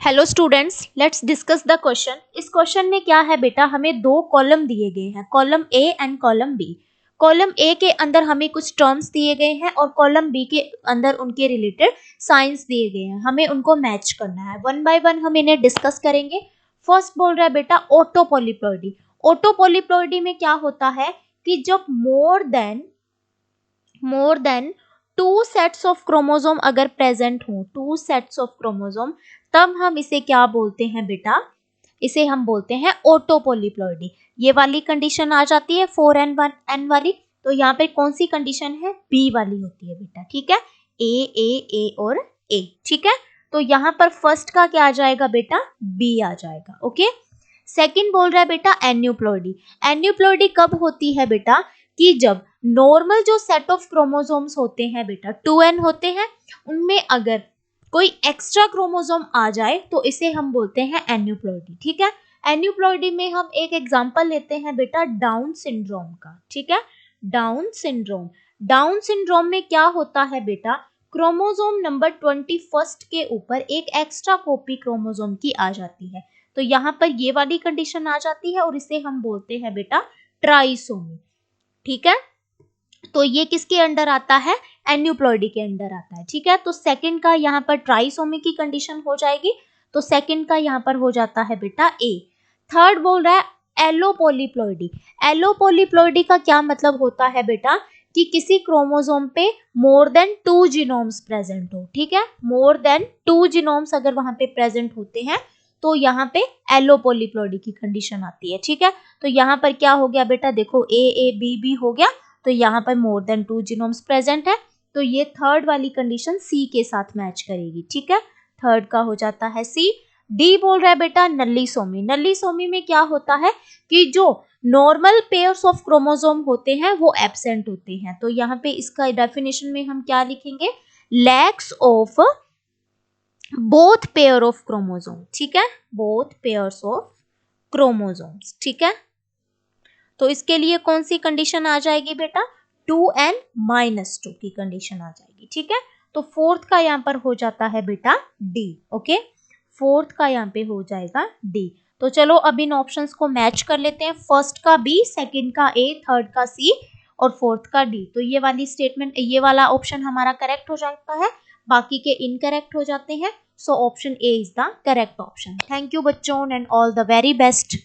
Hello students, let's discuss the question. इस question में क्या है बेटा, हमें दो कॉलम दिए गए हैं, column A and column B. Column A के अंदर हमें कुछ टर्म्स दिए गए हैं और कॉलम बी के अंदर उनके रिलेटेड साइंस दिए गए हैं, हमें उनको मैच करना है। वन बाय वन हम इन्हें डिस्कस करेंगे। फर्स्ट बोल रहा है बेटा ऑटो पॉलीप्लॉइडी। ऑटो पॉलीप्लॉइडी में क्या होता है कि जब more than two sets of chromosome अगर प्रेजेंट हो, टू सेट्स ऑफ क्रोमोसोम, तब हम इसे क्या बोलते हैं बेटा, इसे हम बोलते हैं ऑटो पॉलीप्लॉइडी। ये वाली कंडीशन आ जाती है 4n1n वाली, तो यहाँ पे कौन सी कंडीशन है, बी वाली होती है बेटा। ठीक है, ए और ए। ठीक है, तो यहाँ पर फर्स्ट का क्या आ जाएगा बेटा, बी आ जाएगा। ओके, सेकंड बोल रहा है बेटा एन्यूप्लॉइडी। एन्यूप्लॉइडी कब होती है बेटा, कि जब नॉर्मल जो सेट ऑफ क्रोमोसोम्स होते हैं बेटा 2n होते हैं, उनमें अगर कोई एक्स्ट्रा क्रोमोसोम आ जाए तो इसे हम बोलते हैं एन्यूप्लॉइडी। ठीक है, एन्यूप्लॉइडी में हम एक एग्जांपल लेते हैं बेटा डाउन सिंड्रोम का। ठीक है, डाउन सिंड्रोम। डाउन सिंड्रोम में क्या होता है बेटा, क्रोमोसोम नंबर 21 के ऊपर एक एक्स्ट्रा कॉपी क्रोमोसोम की आ जाती है, तो यहाँ पर ये वाली कंडीशन आ जाती है और इसे हम बोलते हैं बेटा ट्राइसोमी। ठीक है, तो ये किसके अंडर आता है, एन्यूप्लॉइडी के अंडर आता है। ठीक है, तो सेकंड का यहाँ पर ट्राइसोमी की कंडीशन हो जाएगी, तो सेकंड का यहाँ पर हो जाता है बेटा ए। थर्ड बोल रहा है एलोपोलीप्लॉइडी। एलोपोलीप्लॉइडी का क्या मतलब होता है बेटा, कि किसी क्रोमोसोम पे मोर देन 2 जीनोम्स प्रेजेंट हो। ठीक है, मोर देन 2 जीनोम्स अगर वहां पे प्रेजेंट होते हैं तो यहाँ पे एलोपोलीप्लॉइडी की कंडीशन आती है। ठीक है, तो यहाँ पर क्या हो गया बेटा, देखो ए बी हो गया, तो यहाँ पर मोर देन 2 जीनोम्स प्रेजेंट है, तो ये थर्ड वाली कंडीशन सी के साथ मैच करेगी। ठीक है, थर्ड का हो जाता है सी। डी बोल रहा है बेटा नल्लीसोमी। नल्लीसोमी में क्या होता है कि जो नॉर्मल पेयर्स ऑफ क्रोमोसोम होते हैं वो एब्सेंट होते हैं, तो यहाँ पे इसका डेफिनेशन में हम क्या लिखेंगे, lakhs of both pair of chromosome. ठीक है, बोथ पेयर्स ऑफ क्रोमोसोम्स। ठीक है, तो इसके लिए कौन सी कंडीशन आ जाएगी बेटा, 2n-2 की कंडीशन आ जाएगी। ठीक है, तो फोर्थ का यहाँ पर हो जाता है बेटा डी। ओके, फोर्थ का यहाँ पे हो जाएगा डी। तो चलो अब इन ऑप्शंस को मैच कर लेते हैं, फर्स्ट का बी, सेकंड का ए, थर्ड का सी और फोर्थ का डी। तो ये वाली स्टेटमेंट, ये वाला ऑप्शन हमारा करेक्ट हो जाता है, बाकी के इनकरेक्ट हो जाते हैं। So option A is the correct option. Thank you बच्चों and all the very best.